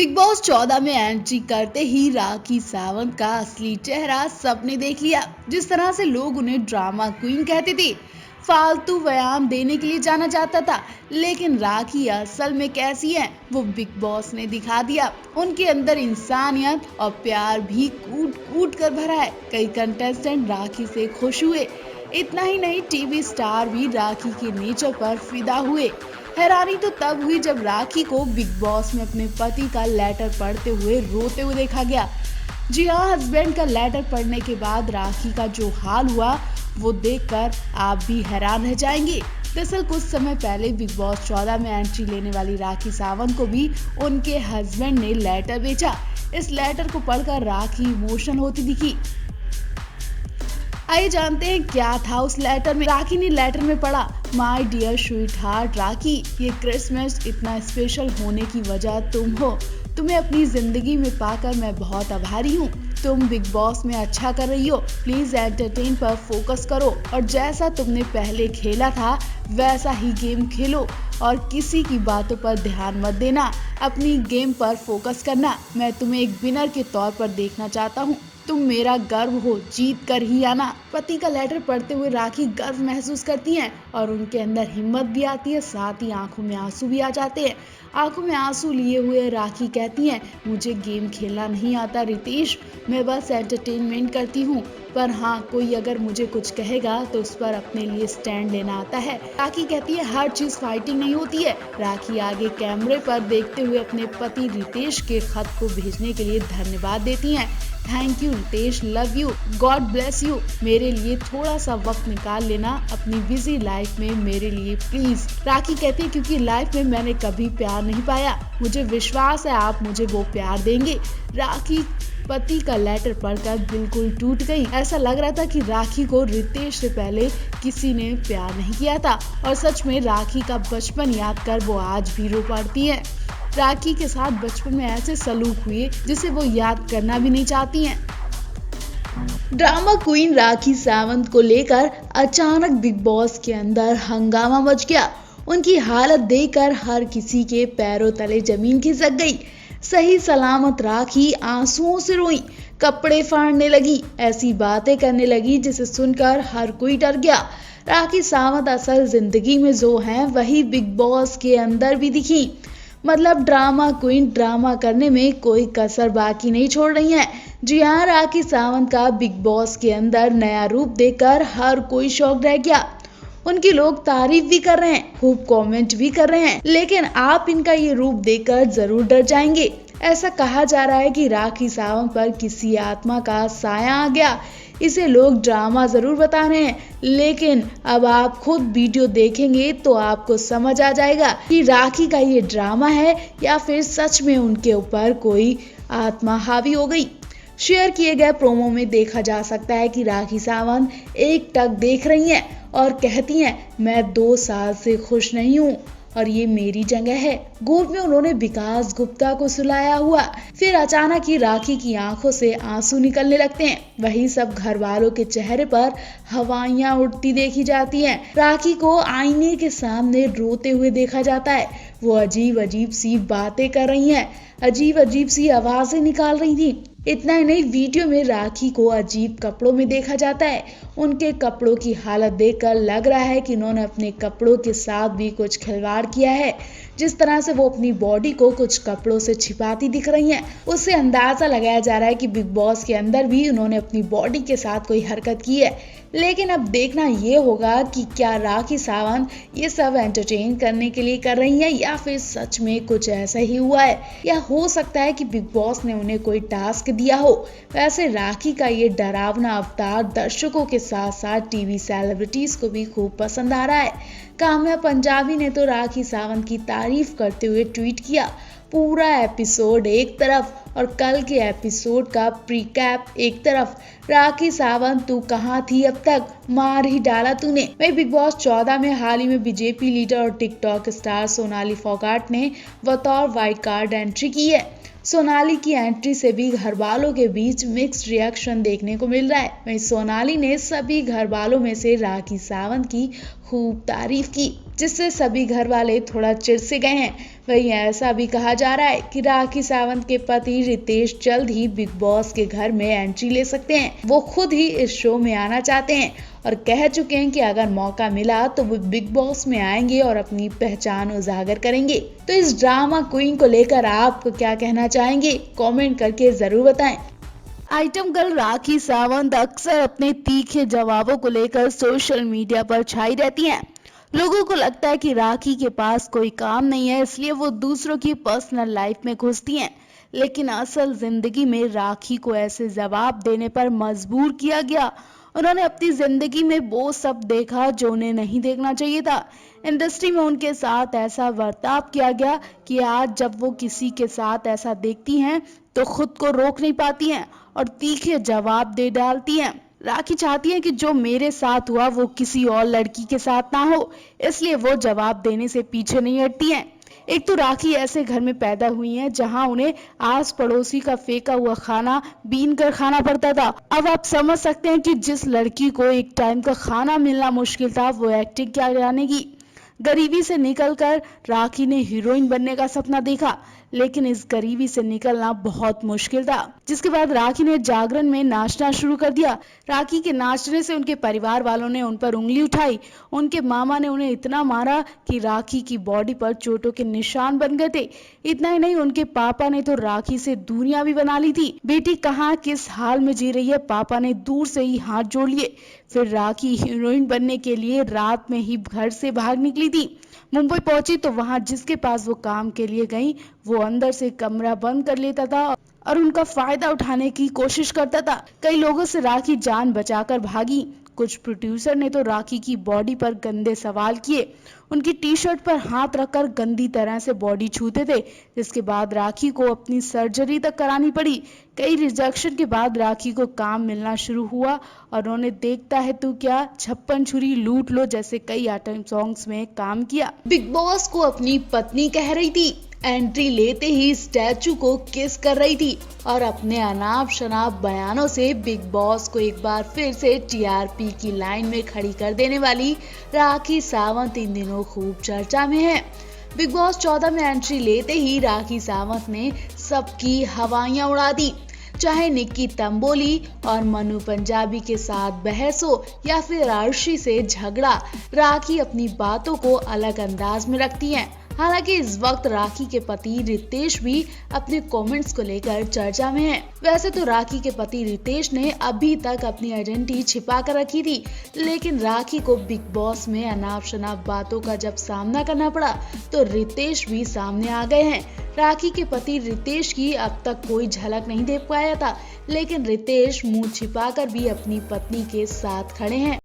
Big boss 14 में entry करते ही राखी सावंत का असली चेहरा सबने देख लिया। जिस तरह से लोग उन्हें ड्रामा क्वीन कहते थे, फालतू व्यायाम देने के लिए जाना जाता था, लेकिन राखी असल में कैसी है वो बिग बॉस ने दिखा दिया। उनके अंदर इंसानियत और प्यार भी कूट कूट कर भरा है। कई कंटेस्टेंट राखी से खुश हुए। इतना ही नहीं, टीवी स्टार भी राखी के नेचर पर फिदा हुए। हैरानी तो तब हुई जब राखी को बिग बॉस में अपने पति का लेटर पढ़ते हुए रोते हुए देखा गया। जी हाँ, हस्बैंड का लेटर पढ़ने के बाद राखी का जो हाल हुआ वो देखकर आप भी हैरान रह जाएंगे। दरअसल कुछ समय पहले बिग बॉस 14 में एंट्री लेने वाली राखी सावंत को भी उनके हस्बैंड ने लेटर भेजा। इस लेटर को पढ़कर राखी इमोशनल होती दिखी। आइए जानते हैं क्या था उस लेटर में। राखी ने लेटर में पढ़ा, माय डियर स्वीट हार्ट राखी, ये क्रिसमस इतना स्पेशल होने की वजह तुम हो। तुम्हें अपनी जिंदगी में पाकर मैं बहुत आभारी हूँ। तुम बिग बॉस में अच्छा कर रही हो। प्लीज एंटरटेन पर फोकस करो और जैसा तुमने पहले खेला था वैसा ही गेम खेलो और किसी की बातों पर ध्यान मत देना। अपनी गेम पर फोकस करना। मैं तुम्हें एक विनर के तौर पर देखना चाहता हूँ। तुम मेरा गर्व हो, जीत कर ही आना। पति का लेटर पढ़ते हुए राखी गर्व महसूस करती हैं और उनके अंदर हिम्मत भी आती है, साथ ही आंखों में आंसू भी आ जाते हैं। आंखों में आंसू लिए हुए राखी कहती हैं, मुझे गेम खेलना नहीं आता रितेश, मैं बस एंटरटेनमेंट करती हूँ, पर हाँ, कोई अगर मुझे कुछ कहेगा तो उस पर अपने लिए स्टैंड लेना आता है। राखी कहती है हर चीज फाइटिंग नहीं होती है। राखी आगे कैमरे पर देखते हुए अपने पति रितेश के खत को भेजने के लिए धन्यवाद देती हैं। Thank you Ritesh, love you, God bless you. मेरे लिए थोड़ा सा वक्त निकाल लेना अपनी बिजी लाइफ में मेरे लिए प्लीज। राखी कहती है क्योंकि लाइफ में मैंने कभी प्यार नहीं पाया, मुझे विश्वास है आप मुझे वो प्यार देंगे। राखी पति का लेटर पढ़कर बिल्कुल टूट गई। ऐसा लग रहा था कि राखी को रितेश से पहले किसी ने प्यार नहीं किया था और सच में राखी का बचपन याद कर वो आज भी रो पड़ती है। राखी के साथ बचपन में ऐसे सलूक हुए जिसे वो याद करना भी नहीं चाहती हैं। ड्रामा क्वीन राखी सावंत को लेकर अचानक बिग बॉस के अंदर हंगामा मच गया। उनकी हालत देखकर हर किसी के पैरों तले जमीन खिसक गई। सही सलामत राखी आंसुओं से रोई, कपड़े फाड़ने लगी, ऐसी बातें करने लगी जिसे सुनकर हर कोई डर गया। राखी सावंत असल जिंदगी में जो हैं वही बिग बॉस के अंदर भी दिखी। मतलब ड्रामा क्वीन ड्रामा करने में कोई कसर बाकी नहीं छोड़ रही हैं। जी हाँ, राखी सावंत का बिग बॉस के अंदर नया रूप देखकर हर कोई शॉक रह गया। उनकी लोग तारीफ भी कर रहे हैं, खूब कमेंट भी कर रहे हैं, लेकिन आप इनका ये रूप देखकर जरूर डर जाएंगे। ऐसा कहा जा रहा है कि राखी सावंत पर किसी आत्मा का साया आ गया। इसे लोग ड्रामा जरूर बता रहे हैं, लेकिन अब आप खुद वीडियो देखेंगे तो आपको समझ आ जाएगा कि राखी का ये ड्रामा है या फिर सच में उनके ऊपर कोई आत्मा हावी हो गई। शेयर किए गए प्रोमो में देखा जा सकता है कि राखी सावंत एक टक देख रही हैं और कहती हैं, मैं 2 साल से खुश नहीं हूँ और ये मेरी जगह है। गोद में उन्होंने विकास गुप्ता को सुलाया हुआ। फिर अचानक ही राखी की आंखों से आंसू निकलने लगते हैं। वही सब घर वालों के चेहरे पर हवाइयां उड़ती देखी जाती हैं। राखी को आईने के सामने रोते हुए देखा जाता है। वो अजीब अजीब सी बातें कर रही हैं, अजीब अजीब सी आवाजें निकाल रही थी। इतना ही नहीं, वीडियो में राखी को अजीब कपड़ों में देखा जाता है। उनके कपड़ों की हालत देखकर लग रहा है कि उन्होंने अपने कपड़ों के साथ भी कुछ खिलवाड़ किया है। जिस तरह से वो अपनी बॉडी को कुछ कपड़ों से छिपाती दिख रही हैं, उससे अंदाजा लगाया जा रहा है कि बिग बॉस के अंदर भी उन्होंने अपनी बॉडी के साथ कोई हरकत की है। लेकिन अब देखना ये होगा कि क्या राखी सावंत ये सब एंटरटेन करने के लिए कर रही है या फिर सच में कुछ ऐसा ही हुआ है, या हो सकता है कि बिग बॉस ने उन्हें कोई टास्क दिया हो। वैसे राखी का ये डरावना अवतार दर्शकों के साथ साथ टीवी सेलिब्रिटीज को भी खूब पसंद आ रहा है। काम्या पंजाबी ने तो राखी सावंत की तारीफ करते हुए ट्वीट किया, पूरा एपिसोड एक तरफ और कल के एपिसोड का प्रीकैप एक तरफ। राखी सावंत तू कहाँ थी अब तक, मार ही डाला तूने। वही बिग बॉस 14 में हाल ही में बीजेपी लीडर और टिकटॉक स्टार सोनाली फोगाट ने बतौर वाइल्ड कार्ड एंट्री की है। सोनाली की एंट्री से भी घर वालों के बीच मिक्स्ड रिएक्शन देखने को मिल रहा है। वहीं सोनाली ने सभी घर वालों में से राखी सावंत की खूब तारीफ की। जिससे सभी घर वाले थोड़ा चिढ़ से गए हैं। वहीं ऐसा भी कहा जा रहा है कि राखी सावंत के पति रितेश जल्द ही बिग बॉस के घर में एंट्री ले सकते हैं। वो खुद ही इस शो में आना चाहते हैं और कह चुके हैं कि अगर मौका मिला तो वो बिग बॉस में आएंगे और अपनी पहचान उजागर करेंगे। तो इस ड्रामा क्वीन को लेकर आप क्या कहना चाहेंगे? कमेंट करके जरूर बताएं। आइटम गर्ल राखी सावंत अक्सर अपने तीखे जवाबों को लेकर सोशल मीडिया पर छाई रहती हैं। लोगों को लगता है कि राखी के पास कोई काम नहीं है, इसलिए वो दूसरों की पर्सनल लाइफ में घुसती हैं। लेकिन असल जिंदगी में राखी को ऐसे जवाब देने पर मजबूर किया गया। उन्होंने अपनी जिंदगी में वो सब देखा जो उन्हें नहीं देखना चाहिए था। इंडस्ट्री में उनके साथ ऐसा बर्ताव किया गया कि आज जब वो किसी के साथ ऐसा देखती हैं तो खुद को रोक नहीं पाती हैं और तीखे जवाब दे डालती हैं। राखी चाहती है कि जो मेरे साथ हुआ वो किसी और लड़की के साथ ना हो, इसलिए वो जवाब देने से पीछे नहीं हटती हैं। एक तो राखी ऐसे घर में पैदा हुई हैं जहां उन्हें आस पड़ोसी का फेंका हुआ खाना बीन कर खाना पड़ता था। अब आप समझ सकते हैं कि जिस लड़की को एक टाइम का खाना मिलना मुश्किल था वो एक्टिंग क्या जानेगी। गरीबी से निकलकर राखी ने हीरोइन बनने का सपना देखा, लेकिन इस गरीबी से निकलना बहुत मुश्किल था। जिसके बाद राखी ने जागरण में नाचना शुरू कर दिया। राखी के नाचने से उनके परिवार वालों ने उन पर उंगली उठाई। उनके मामा ने उन्हें इतना मारा कि राखी की बॉडी पर चोटों के निशान बन गए थे। इतना ही नहीं, उनके पापा ने तो राखी से दूरियां भी बना ली थी। बेटी कहाँ किस हाल में जी रही है, पापा ने दूर से ही हाथ जोड़ लिए। फिर राखी हीरोइन बनने के लिए रात में ही घर से भाग निकली थी। मुंबई पहुंची तो वहां जिसके पास वो काम के लिए गई वो अंदर से कमरा बंद कर लेता था और उनका फायदा उठाने की कोशिश करता था। कई लोगों से राखी जान बचाकर भागी। कुछ प्रोड्यूसर ने तो राखी की बॉडी पर गंदे सवाल किए, उनकी टी शर्ट पर हाथ रखकर गंदी तरह से बॉडी छूते थे, जिसके बाद राखी को अपनी सर्जरी तक करानी पड़ी। कई रिजेक्शन के बाद राखी को काम मिलना शुरू हुआ और उन्होंने देखता है तू क्या, छप्पन छुरी लूट लो जैसे कई आइटम सॉन्ग्स में काम किया। बिग बॉस को अपनी पत्नी कह रही थी, एंट्री लेते ही स्टैचू को किस कर रही थी और अपने अनाप शनाप बयानों से बिग बॉस को एक बार फिर से टीआरपी की लाइन में खड़ी कर देने वाली राखी सावंत इन दिनों खूब चर्चा में है। बिग बॉस 14 में एंट्री लेते ही राखी सावंत ने सबकी हवाइयां उड़ा दी। चाहे निक्की तंबोली और मनु पंजाबी के साथ बहस हो या फिर अर्शी से झगड़ा, राखी अपनी बातों को अलग अंदाज में रखती हैं। हालांकि इस वक्त राखी के पति रितेश भी अपने कमेंट्स को लेकर चर्चा में हैं। वैसे तो राखी के पति रितेश ने अभी तक अपनी आइडेंटिटी छिपा कर रखी थी, लेकिन राखी को बिग बॉस में अनाप शनाप बातों का जब सामना करना पड़ा तो रितेश भी सामने आ गए हैं। राखी के पति रितेश की अब तक कोई झलक नहीं देख पाया था, लेकिन रितेश मुंह छिपाकर भी अपनी पत्नी के साथ खड़े हैं।